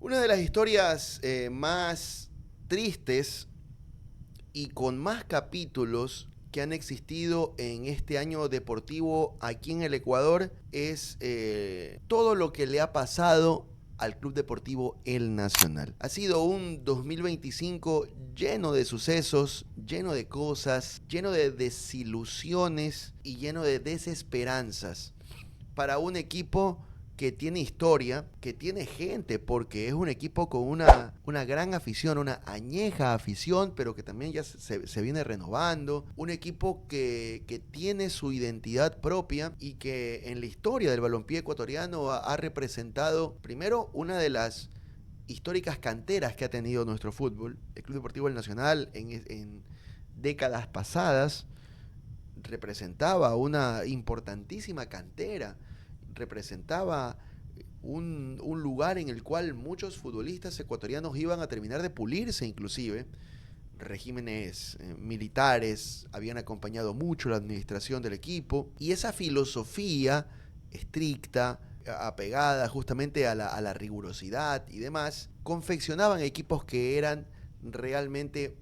Una de las historias más tristes y con más capítulos que han existido en este año deportivo aquí en el Ecuador es todo lo que le ha pasado al Club Deportivo El Nacional. Ha sido un 2025 lleno de sucesos, lleno de cosas, lleno de desilusiones y lleno de desesperanzas para un equipo que tiene historia, que tiene gente, porque es un equipo con una gran afición, una añeja afición, pero que también ya se viene renovando. Un equipo que tiene su identidad propia y que en la historia del balompié ecuatoriano ha representado, primero, una de las históricas canteras que ha tenido nuestro fútbol. El Club Deportivo El Nacional en décadas pasadas representaba una importantísima cantera, representaba un lugar en el cual muchos futbolistas ecuatorianos iban a terminar de pulirse inclusive. Regímenes militares habían acompañado mucho la administración del equipo y esa filosofía estricta, apegada justamente a la rigurosidad y demás, confeccionaban equipos que eran realmente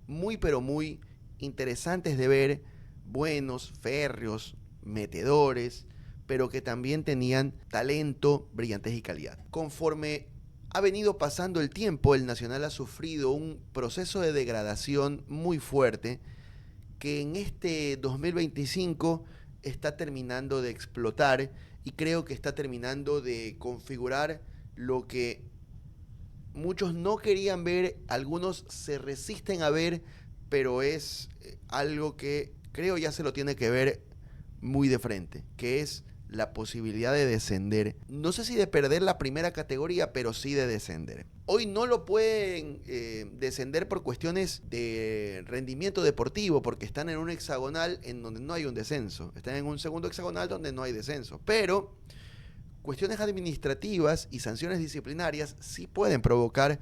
muy pero muy interesantes de ver, buenos, férreos, metedores, pero que también tenían talento, brillantez y calidad. Conforme ha venido pasando el tiempo, el Nacional ha sufrido un proceso de degradación muy fuerte que en este 2025 está terminando de explotar y creo que está terminando de configurar lo que muchos no querían ver, algunos se resisten a ver, pero es algo que creo ya se lo tiene que ver muy de frente, que es la posibilidad de descender. No sé si de perder la primera categoría, pero sí de descender. Hoy no lo pueden descender por cuestiones de rendimiento deportivo, porque están en un hexagonal en donde no hay un descenso. Están en un segundo hexagonal donde no hay descenso. Pero cuestiones administrativas y sanciones disciplinarias sí pueden provocar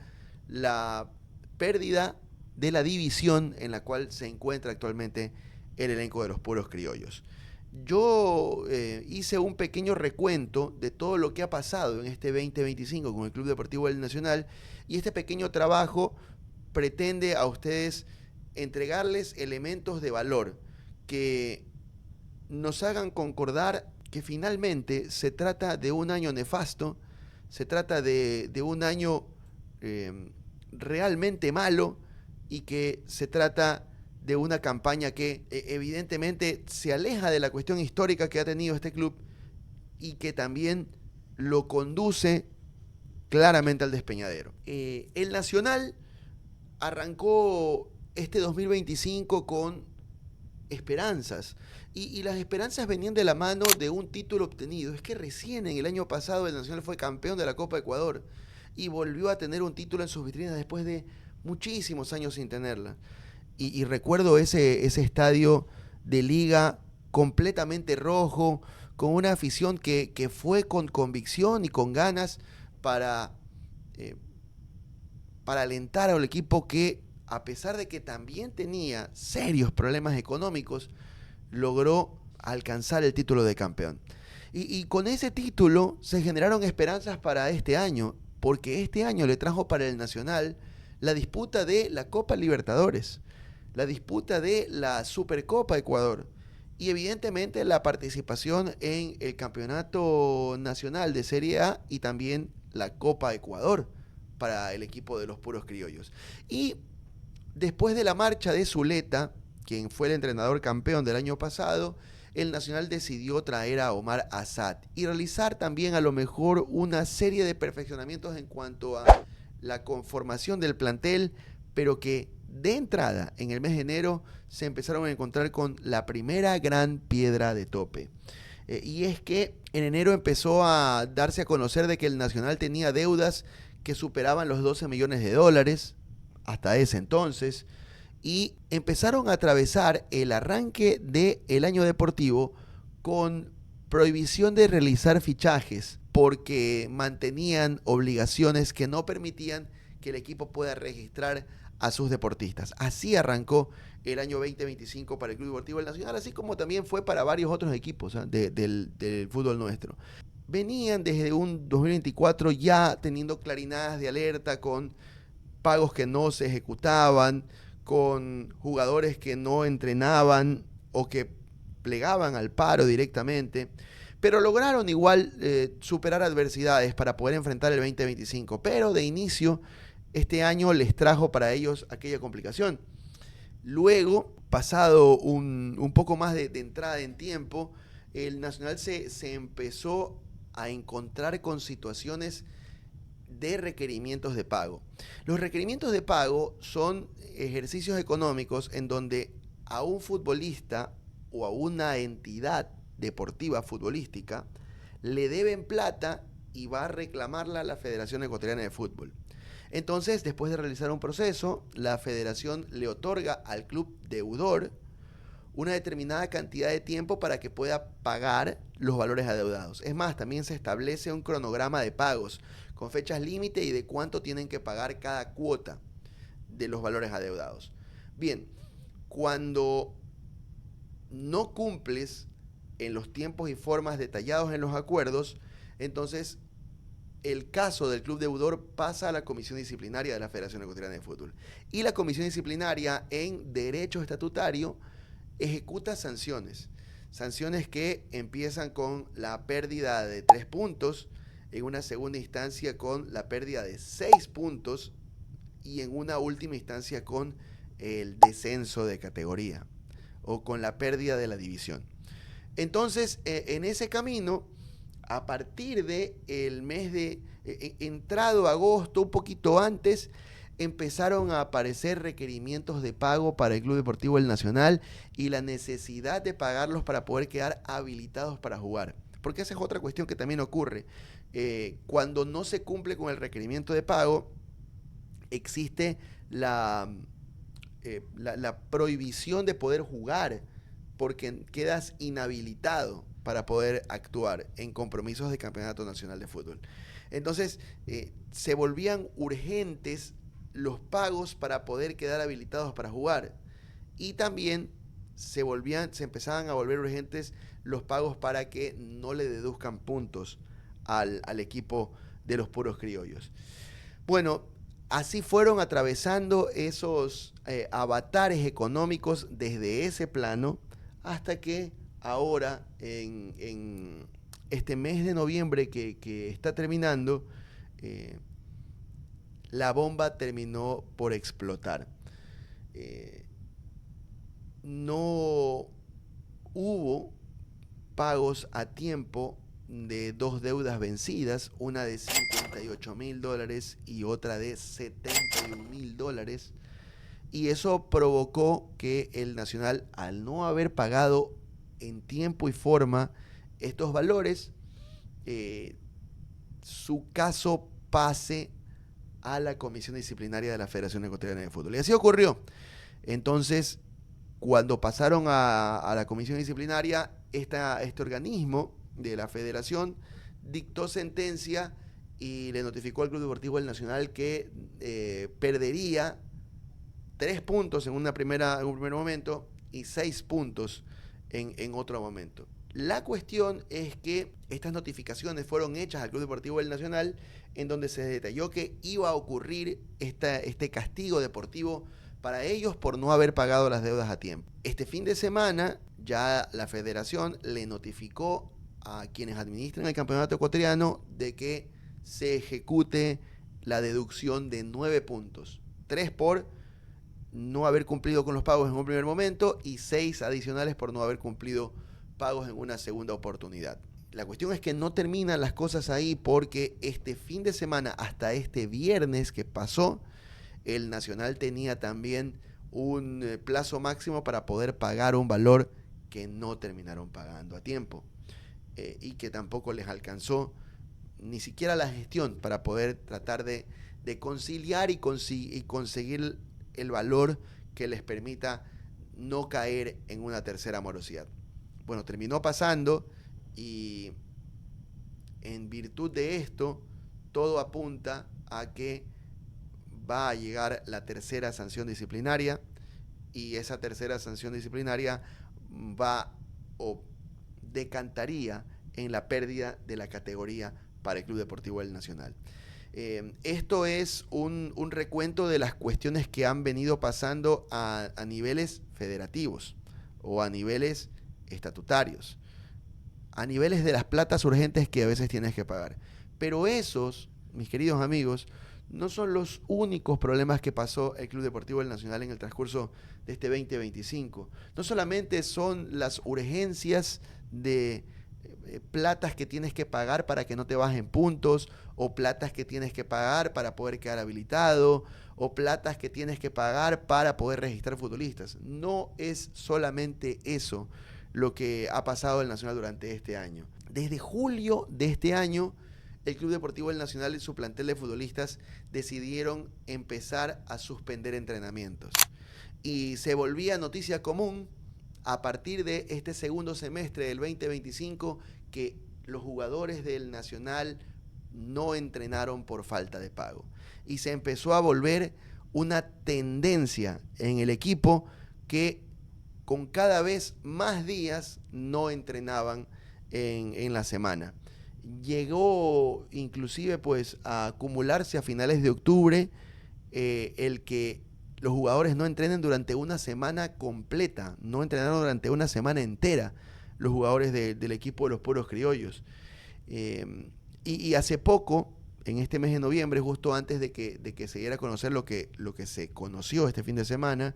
la pérdida de la división en la cual se encuentra actualmente el elenco de los puros criollos. Yo hice un pequeño recuento de todo lo que ha pasado en este 2025 con el Club Deportivo del Nacional y este pequeño trabajo pretende a ustedes entregarles elementos de valor que nos hagan concordar que finalmente se trata de un año nefasto, se trata de un año realmente malo y que se trata de una campaña que evidentemente se aleja de la cuestión histórica que ha tenido este club y que también lo conduce claramente al despeñadero. El Nacional arrancó este 2025 con esperanzas y las esperanzas venían de la mano de un título obtenido. Es que recién en el año pasado el Nacional fue campeón de la Copa Ecuador y volvió a tener un título en sus vitrinas después de muchísimos años sin tenerla. Y recuerdo ese estadio de liga completamente rojo, con una afición que fue con convicción y con ganas para, eh, para alentar al equipo que, a pesar de que también tenía serios problemas económicos, logró alcanzar el título de campeón. Y con ese título se generaron esperanzas para este año, porque este año le trajo para el Nacional la disputa de la Copa Libertadores, la disputa de la Supercopa Ecuador y evidentemente la participación en el Campeonato Nacional de Serie A y también la Copa Ecuador para el equipo de los puros criollos. Y después de la marcha de Zuleta, quien fue el entrenador campeón del año pasado, el Nacional decidió traer a Omar Asad y realizar también a lo mejor una serie de perfeccionamientos en cuanto a la conformación del plantel, pero que de entrada, en el mes de enero, se empezaron a encontrar con la primera gran piedra de tope. Y es que en enero empezó a darse a conocer de que el Nacional tenía deudas que superaban los 12 millones de dólares hasta ese entonces, y empezaron a atravesar el arranque del año deportivo con prohibición de realizar fichajes porque mantenían obligaciones que no permitían que el equipo pueda registrar a sus deportistas. Así arrancó el año 2025 para el Club Deportivo del Nacional, así como también fue para varios otros equipos del fútbol nuestro. venían desde un 2024 ya teniendo clarinadas de alerta con pagos que no se ejecutaban, con jugadores que no entrenaban o que plegaban al paro directamente, pero lograron igual superar adversidades para poder enfrentar el 2025. Pero de inicio, este año les trajo para ellos aquella complicación. Luego, pasado un poco más de entrada en tiempo, el Nacional se empezó a encontrar con situaciones de requerimientos de pago. Los requerimientos de pago son ejercicios económicos en donde a un futbolista o a una entidad deportiva futbolística le deben plata y va a reclamarla a la Federación Ecuatoriana de Fútbol. Entonces, después de realizar un proceso, la federación le otorga al club deudor una determinada cantidad de tiempo para que pueda pagar los valores adeudados. Es más, también se establece un cronograma de pagos con fechas límite y de cuánto tienen que pagar cada cuota de los valores adeudados. Bien, cuando no cumples en los tiempos y formas detallados en los acuerdos, entonces el caso del club deudor pasa a la Comisión Disciplinaria de la Federación Ecuatoriana de Fútbol. Y la Comisión Disciplinaria, en derecho estatutario, ejecuta sanciones. Sanciones que empiezan con la pérdida de 3 puntos, en una segunda instancia con la pérdida de 6 puntos y en una última instancia con el descenso de categoría o con la pérdida de la división. Entonces, en ese camino, a partir de el mes de entrado agosto, un poquito antes, empezaron a aparecer requerimientos de pago para el Club Deportivo El Nacional y la necesidad de pagarlos para poder quedar habilitados para jugar. Porque esa es otra cuestión que también ocurre. Cuando no se cumple con el requerimiento de pago, existe la prohibición de poder jugar porque quedas inhabilitado para poder actuar en compromisos de campeonato nacional de fútbol. Entonces, se volvían urgentes los pagos para poder quedar habilitados para jugar. Y también se empezaban a volver urgentes los pagos para que no le deduzcan puntos al equipo de los puros criollos. Bueno, así fueron atravesando esos avatares económicos desde ese plano hasta que ahora, en este mes de noviembre que está terminando, la bomba terminó por explotar. No hubo pagos a tiempo de 2 deudas vencidas, una de $58,000 y otra de $71,000. Y eso provocó que el Nacional, al no haber pagado en tiempo y forma estos valores, su caso pase a la Comisión Disciplinaria de la Federación Ecuatoriana de Fútbol. Y así ocurrió. Entonces, cuando pasaron a la Comisión Disciplinaria, este organismo de la Federación dictó sentencia y le notificó al Club Deportivo El Nacional que perdería 3 puntos en un primer momento y 6 puntos en otro momento. La cuestión es que estas notificaciones fueron hechas al Club Deportivo del Nacional, en donde se detalló que iba a ocurrir este castigo deportivo para ellos por no haber pagado las deudas a tiempo. Este fin de semana ya la federación le notificó a quienes administran el campeonato ecuatoriano de que se ejecute la deducción de 9 puntos. 3 por no haber cumplido con los pagos en un primer momento y 6 adicionales por no haber cumplido pagos en una segunda oportunidad. La cuestión es que no terminan las cosas ahí porque este fin de semana, hasta este viernes que pasó, el Nacional tenía también un plazo máximo para poder pagar un valor que no terminaron pagando a tiempo y que tampoco les alcanzó ni siquiera la gestión para poder tratar de conciliar y conseguir el valor que les permita no caer en una tercera morosidad. Bueno, terminó pasando y en virtud de esto, todo apunta a que va a llegar la tercera sanción disciplinaria y esa tercera sanción disciplinaria va o decantaría en la pérdida de la categoría para el Club Deportivo del Nacional. Esto es un recuento de las cuestiones que han venido pasando a niveles federativos o a niveles estatutarios, a niveles de las platas urgentes que a veces tienes que pagar. Pero esos, mis queridos amigos, no son los únicos problemas que pasó el Club Deportivo del Nacional en el transcurso de este 2025. No solamente son las urgencias de platas que tienes que pagar para que no te bajen puntos, o platas que tienes que pagar para poder quedar habilitado, o platas que tienes que pagar para poder registrar futbolistas. No es solamente eso lo que ha pasado en el Nacional durante este año. Desde julio de este año, el Club Deportivo del Nacional y su plantel de futbolistas decidieron empezar a suspender entrenamientos. Y se volvía noticia común a partir de este segundo semestre del 2025 que los jugadores del Nacional no entrenaron por falta de pago. Y se empezó a volver una tendencia en el equipo que con cada vez más días no entrenaban en la semana. Llegó inclusive pues a acumularse a finales de octubre el que los jugadores no entrenen durante una semana completa, no entrenaron durante una semana entera los jugadores del equipo de los Puros Criollos. Y hace poco, en este mes de noviembre, justo antes de que se diera a conocer lo que se conoció este fin de semana,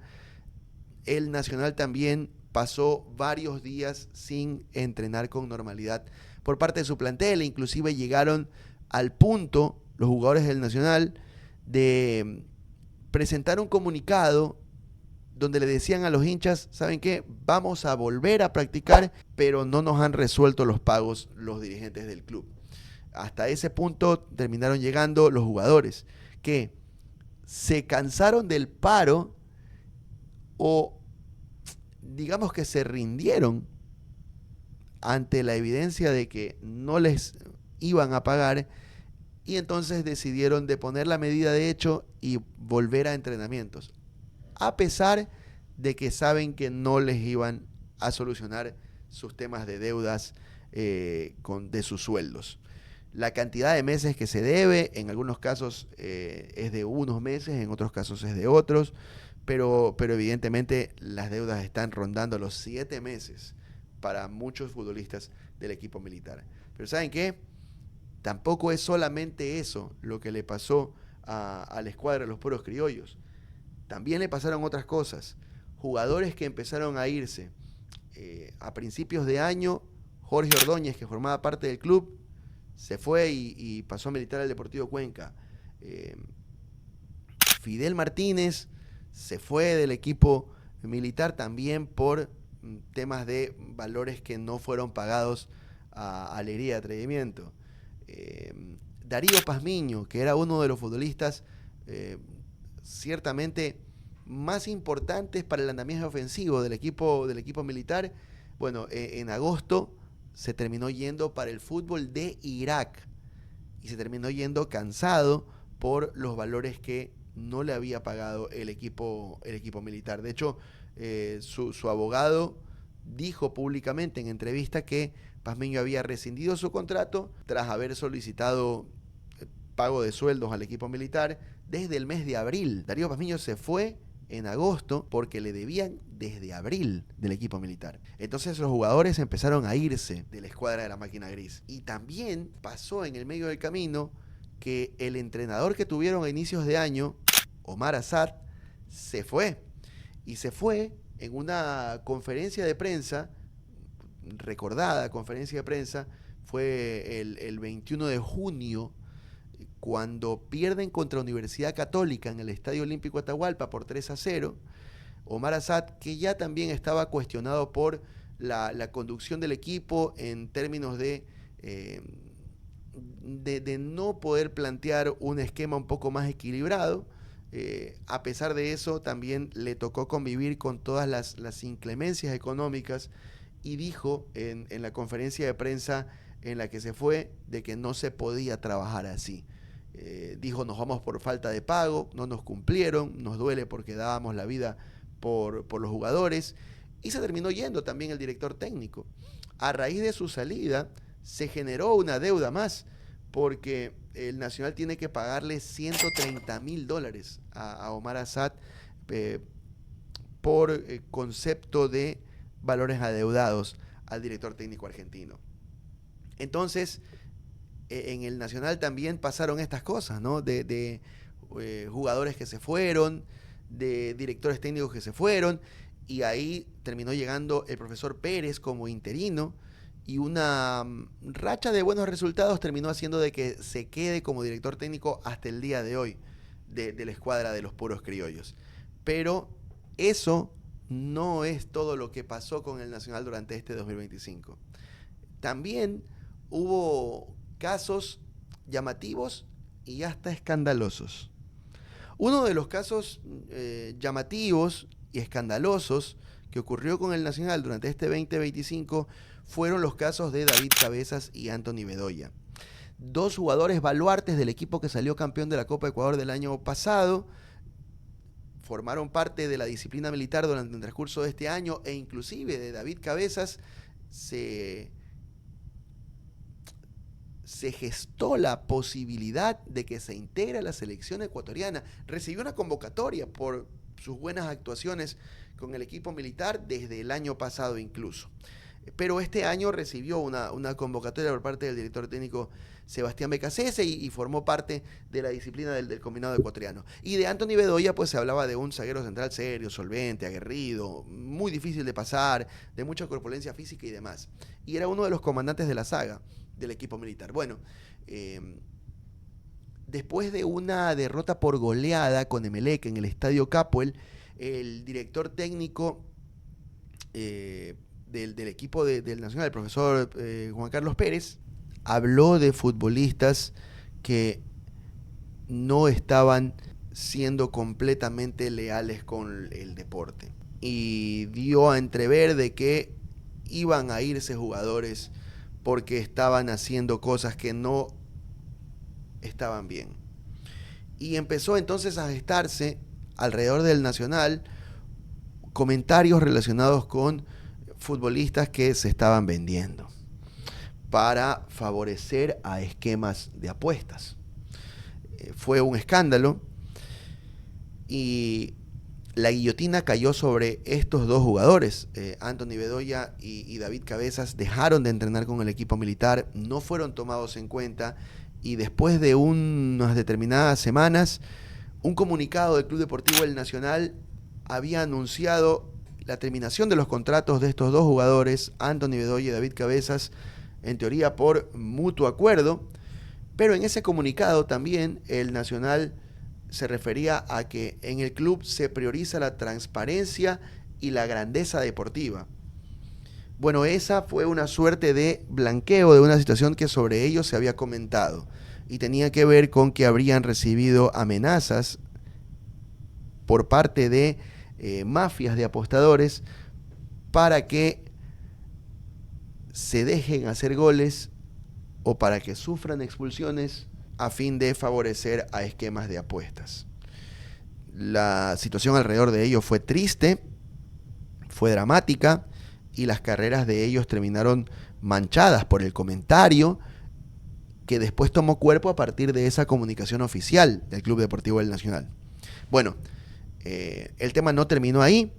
el Nacional también pasó varios días sin entrenar con normalidad por parte de su plantel. Inclusive llegaron al punto, los jugadores del Nacional, de presentar un comunicado donde le decían a los hinchas, ¿saben qué? Vamos a volver a practicar, pero no nos han resuelto los pagos los dirigentes del club. Hasta ese punto terminaron llegando los jugadores, que se cansaron del paro o digamos que se rindieron ante la evidencia de que no les iban a pagar, y entonces decidieron de poner la medida de hecho y volver a entrenamientos, a pesar de que saben que no les iban a solucionar sus temas de deudas de sus sueldos. La cantidad de meses que se debe, en algunos casos es de unos meses, en otros casos es de otros, pero evidentemente las deudas están rondando los 7 meses para muchos futbolistas del equipo militar. Pero ¿saben qué? Tampoco es solamente eso lo que le pasó a la escuadra de los Puros Criollos. También le pasaron otras cosas. Jugadores que empezaron a irse. A principios de año, Jorge Ordóñez, que formaba parte del club, se fue y pasó a militar al Deportivo Cuenca. Fidel Martínez se fue del equipo militar también por temas de valores que no fueron pagados a alegría de atrevimiento. Darío Pazmiño, que era uno de los futbolistas ciertamente más importantes para el andamiaje ofensivo del equipo militar, bueno, en agosto se terminó yendo para el fútbol de Irak y se terminó yendo cansado por los valores que no le había pagado el equipo militar. De hecho, su abogado dijo públicamente en entrevista que Pazmiño había rescindido su contrato tras haber solicitado pago de sueldos al equipo militar desde el mes de abril. Darío Pazmiño se fue en agosto porque le debían desde abril del equipo militar. Entonces los jugadores empezaron a irse de la escuadra de la máquina gris. Y también pasó en el medio del camino que el entrenador que tuvieron a inicios de año, Omar Asad, se fue. Y se fue en una conferencia de prensa, recordada conferencia de prensa, fue el 21 de junio, cuando pierden contra Universidad Católica en el Estadio Olímpico Atahualpa por 3-0, Omar Asad, que ya también estaba cuestionado por la conducción del equipo en términos de no poder plantear un esquema un poco más equilibrado. A pesar de eso, también le tocó convivir con todas las inclemencias económicas, y dijo en la conferencia de prensa en la que se fue de que no se podía trabajar así. Dijo, nos vamos por falta de pago, no nos cumplieron, nos duele porque dábamos la vida por los jugadores, y se terminó yendo también el director técnico. A raíz de su salida, se generó una deuda más, porque el Nacional tiene que pagarle $130.000 a Omar Asad eh, por concepto de valores adeudados al director técnico argentino. Entonces, en el Nacional también pasaron estas cosas, ¿no? De jugadores que se fueron, de directores técnicos que se fueron, y ahí terminó llegando el profesor Pérez como interino, y una racha de buenos resultados terminó haciendo de que se quede como director técnico hasta el día de hoy de la escuadra de los puros criollos. Pero eso no es todo lo que pasó con el Nacional durante este 2025. También hubo casos llamativos y hasta escandalosos. Uno de los casos llamativos y escandalosos que ocurrió con el Nacional durante este 2025 fueron los casos de David Cabezas y Anthony Bedoya. Dos jugadores baluartes del equipo que salió campeón de la Copa Ecuador del año pasado, formaron parte de la disciplina militar durante el transcurso de este año, e inclusive de David Cabezas se gestó la posibilidad de que se integre a la selección ecuatoriana. Recibió una convocatoria por sus buenas actuaciones con el equipo militar desde el año pasado incluso. Pero este año recibió una convocatoria por parte del director técnico Sebastián Becasese y formó parte de la disciplina del combinado ecuatoriano. Y de Anthony Bedoya pues se hablaba de un zaguero central serio, solvente, aguerrido, muy difícil de pasar, de mucha corpulencia física y demás. Y era uno de los comandantes de la saga del equipo militar. Bueno, después de una derrota por goleada con Emelec en el Estadio Capuel, el director técnico del equipo del Nacional, el profesor Juan Carlos Pérez, habló de futbolistas que no estaban siendo completamente leales con el deporte. Y dio a entrever de que iban a irse jugadores porque estaban haciendo cosas que no estaban bien. Y empezó entonces a gestarse alrededor del Nacional comentarios relacionados con futbolistas que se estaban vendiendo para favorecer a esquemas de apuestas. Fue un escándalo y la guillotina cayó sobre estos dos jugadores. Anthony Bedoya y David Cabezas dejaron de entrenar con el equipo militar, no fueron tomados en cuenta, y después de unas determinadas semanas, un comunicado del Club Deportivo El Nacional había anunciado la terminación de los contratos de estos dos jugadores, Anthony Bedoya y David Cabezas, en teoría por mutuo acuerdo, pero en ese comunicado también el Nacional se refería a que en el club se prioriza la transparencia y la grandeza deportiva. Bueno, esa fue una suerte de blanqueo de una situación que sobre ellos se había comentado y tenía que ver con que habrían recibido amenazas por parte de mafias de apostadores para que se dejen hacer goles o para que sufran expulsiones a fin de favorecer a esquemas de apuestas. La situación alrededor de ellos fue triste, fue dramática, y las carreras de ellos terminaron manchadas por el comentario que después tomó cuerpo a partir de esa comunicación oficial del Club Deportivo del Nacional. Bueno, el tema no terminó ahí,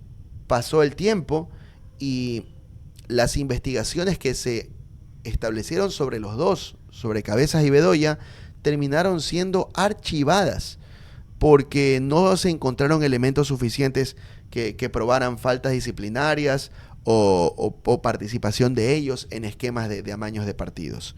pasó el tiempo y las investigaciones que se establecieron sobre los dos, sobre Cabezas y Bedoya, terminaron siendo archivadas porque no se encontraron elementos suficientes que probaran faltas disciplinarias o participación de ellos en esquemas de amaños de partidos.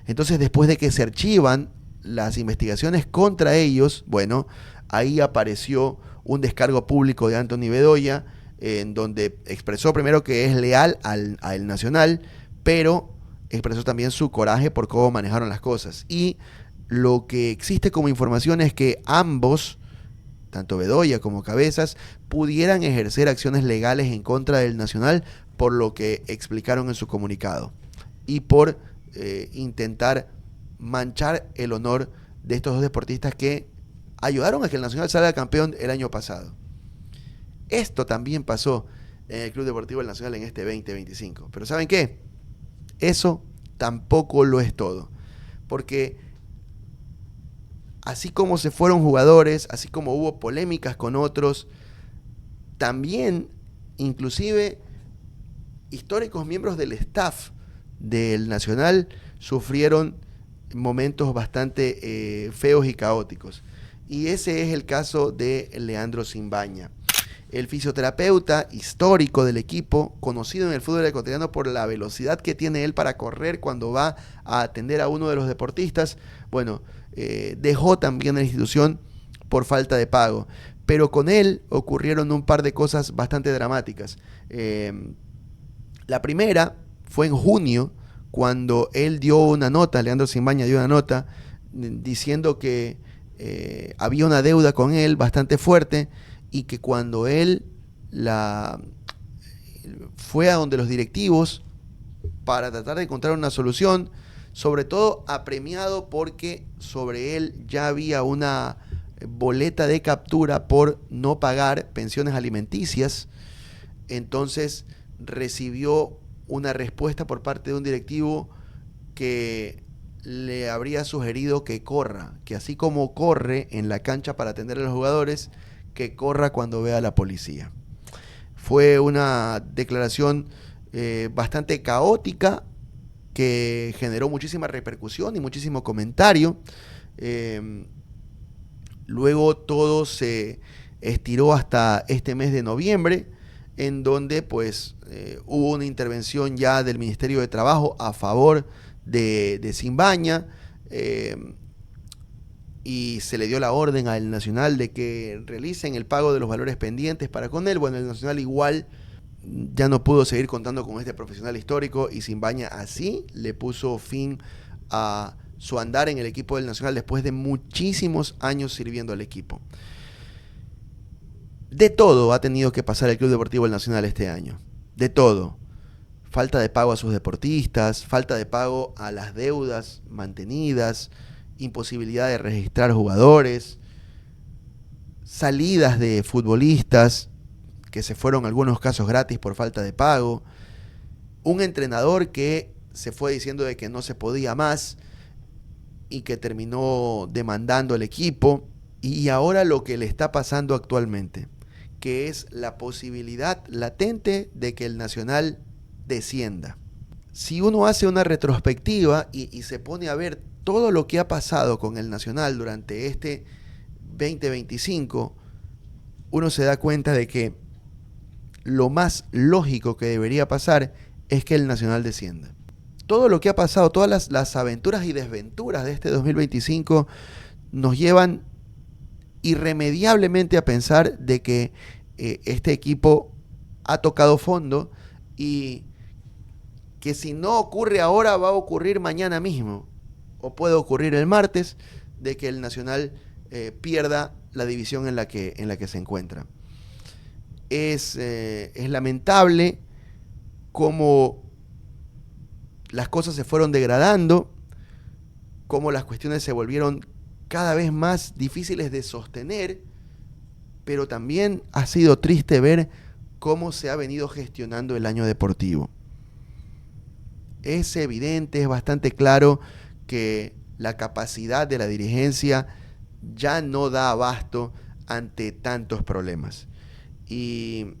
Entonces, después de que se archivan las investigaciones contra ellos, bueno, ahí apareció un descargo público de Anthony Bedoya, en donde expresó primero que es leal al Nacional, pero expresó también su coraje por cómo manejaron las cosas. Y lo que existe como información es que ambos, tanto Bedoya como Cabezas, pudieran ejercer acciones legales en contra del Nacional por lo que explicaron en su comunicado y por intentar manchar el honor de estos dos deportistas que ayudaron a que el Nacional salga campeón el año pasado. Esto también pasó en el Club Deportivo del Nacional en este 2025. Pero ¿saben qué? Eso tampoco lo es todo. Porque así como se fueron jugadores, así como hubo polémicas con otros, también inclusive históricos miembros del staff del Nacional sufrieron momentos bastante feos y caóticos. Y ese es el caso de Leandro Simbaña. El fisioterapeuta histórico del equipo, conocido en el fútbol ecuatoriano por la velocidad que tiene él para correr cuando va a atender a uno de los deportistas, bueno, dejó también la institución por falta de pago. Pero con él ocurrieron un par de cosas bastante dramáticas. La primera fue en junio, cuando él dio una nota, Leandro Simbaña dio una nota, diciendo que había una deuda con él bastante fuerte y que cuando él fue a donde los directivos para tratar de encontrar una solución, sobre todo apremiado porque sobre él ya había una boleta de captura por no pagar pensiones alimenticias, entonces recibió una respuesta por parte de un directivo que le habría sugerido que corra, que así como corre en la cancha para atender a los jugadores, que corra cuando vea a la policía. Fue una declaración bastante caótica que generó muchísima repercusión y muchísimo comentario. Luego todo se estiró hasta este mes de noviembre, en donde pues hubo una intervención ya del Ministerio de Trabajo a favor de Simbaña, y se le dio la orden al Nacional de que realicen el pago de los valores pendientes para con él. Bueno, el Nacional igual ya no pudo seguir contando con este profesional histórico y Simbaña así le puso fin a su andar en el equipo del Nacional después de muchísimos años sirviendo al equipo. De todo ha tenido que pasar el Club Deportivo El Nacional este año. De todo. Falta de pago a sus deportistas, falta de pago a las deudas mantenidas, imposibilidad de registrar jugadores, salidas de futbolistas que se fueron en algunos casos gratis por falta de pago, un entrenador que se fue diciendo de que no se podía más y que terminó demandando el equipo, y ahora lo que le está pasando actualmente, que es la posibilidad latente de que el Nacional descienda. Si uno hace una retrospectiva y se pone a ver todo lo que ha pasado con el Nacional durante este 2025, uno se da cuenta de que lo más lógico que debería pasar es que el Nacional descienda. Todo lo que ha pasado, todas las aventuras y desventuras de este 2025 nos llevan irremediablemente a pensar de que este equipo ha tocado fondo y que si no ocurre ahora va a ocurrir mañana mismo o puede ocurrir el martes, de que el Nacional pierda la división en la que se encuentra. Es lamentable cómo las cosas se fueron degradando, cómo las cuestiones se volvieron cada vez más difíciles de sostener, pero también ha sido triste ver cómo se ha venido gestionando el año deportivo. Es evidente, es bastante claro que la capacidad de la dirigencia ya no da abasto ante tantos problemas. Y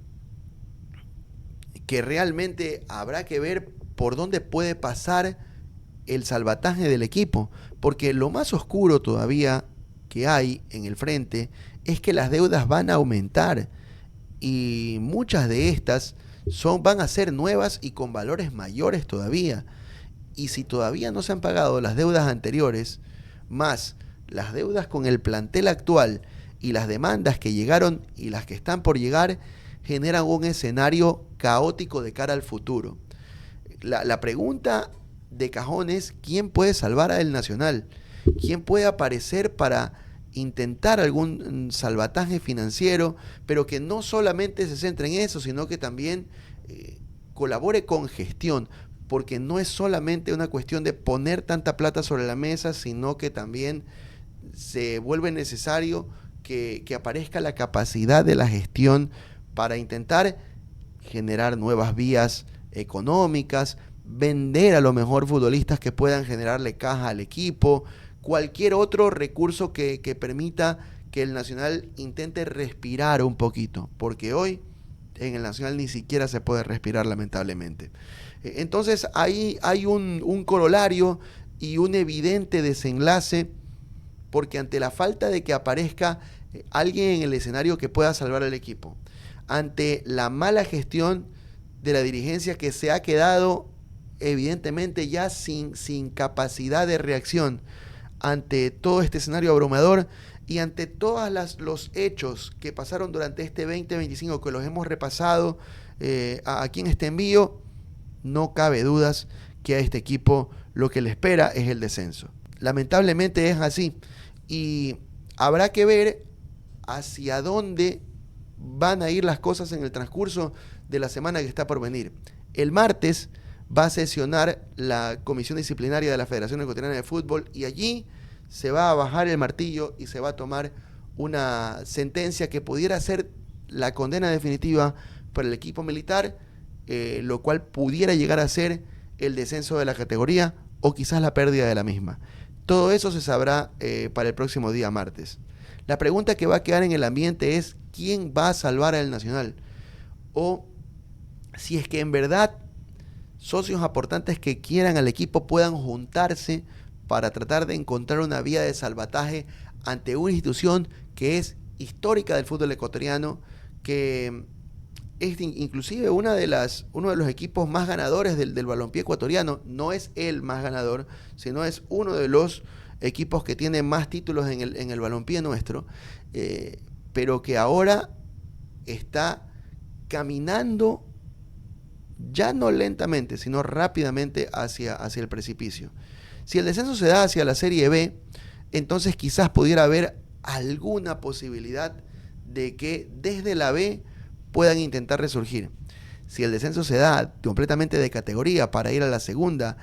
que realmente habrá que ver por dónde puede pasar el salvataje del equipo, porque lo más oscuro todavía que hay en el frente es que las deudas van a aumentar y muchas de estas van a ser nuevas y con valores mayores todavía. Y si todavía no se han pagado las deudas anteriores, más las deudas con el plantel actual y las demandas que llegaron y las que están por llegar, generan un escenario caótico de cara al futuro. La pregunta de cajón es: ¿quién puede salvar a El Nacional? ¿Quién puede aparecer para intentar algún salvataje financiero, pero que no solamente se centre en eso, sino que también colabore con gestión? Porque no es solamente una cuestión de poner tanta plata sobre la mesa, sino que también se vuelve necesario que aparezca la capacidad de la gestión para intentar generar nuevas vías económicas, vender a lo mejor futbolistas que puedan generarle caja al equipo, cualquier otro recurso que permita que el Nacional intente respirar un poquito, porque hoy en el Nacional ni siquiera se puede respirar, lamentablemente. Entonces ahí hay un corolario y un evidente desenlace, porque ante la falta de que aparezca alguien en el escenario que pueda salvar al equipo, ante la mala gestión de la dirigencia que se ha quedado evidentemente ya sin capacidad de reacción ante todo este escenario abrumador y ante todos los hechos que pasaron durante este 2025, que los hemos repasado aquí en este envío, no cabe dudas que a este equipo lo que le espera es el descenso. Lamentablemente es así y habrá que ver hacia dónde van a ir las cosas en el transcurso de la semana que está por venir. El martes va a sesionar la Comisión Disciplinaria de la Federación Ecuatoriana de Fútbol y allí se va a bajar el martillo y se va a tomar una sentencia que pudiera ser la condena definitiva para el equipo militar, lo cual pudiera llegar a ser el descenso de la categoría o quizás la pérdida de la misma. Todo eso se sabrá para el próximo día martes. La pregunta que va a quedar en el ambiente es ¿quién va a salvar al Nacional? O si es que en verdad socios aportantes que quieran al equipo puedan juntarse para tratar de encontrar una vía de salvataje ante una institución que es histórica del fútbol ecuatoriano, que es inclusive uno de los equipos más ganadores del balompié ecuatoriano. No es el más ganador, sino es uno de los equipos que tiene más títulos en el balompié nuestro, pero que ahora está caminando ya no lentamente, sino rápidamente hacia el precipicio. Si el descenso se da hacia la Serie B, entonces quizás pudiera haber alguna posibilidad de que desde la B puedan intentar resurgir. Si el descenso se da completamente de categoría para ir a la segunda,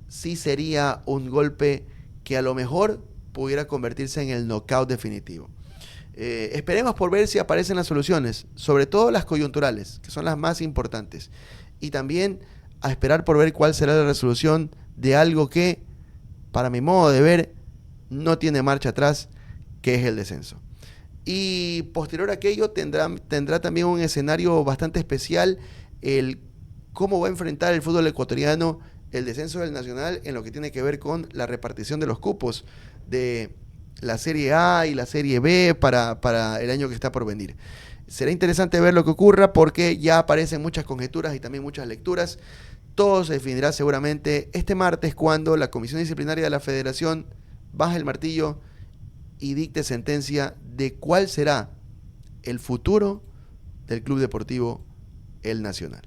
sí sería un golpe que a lo mejor pudiera convertirse en el knockout definitivo. Esperemos por ver si aparecen las soluciones, sobre todo las coyunturales, que son las más importantes. Y también a esperar por ver cuál será la resolución de algo que, para mi modo de ver, no tiene marcha atrás, que es el descenso. Y posterior a aquello tendrá también un escenario bastante especial, el cómo va a enfrentar el fútbol ecuatoriano el descenso del Nacional en lo que tiene que ver con la repartición de los cupos de la Serie A y la Serie B para el año que está por venir. Será interesante ver lo que ocurra porque ya aparecen muchas conjeturas y también muchas lecturas. Todo se definirá seguramente este martes cuando la Comisión Disciplinaria de la Federación baje el martillo y dicte sentencia de cuál será el futuro del Club Deportivo El Nacional.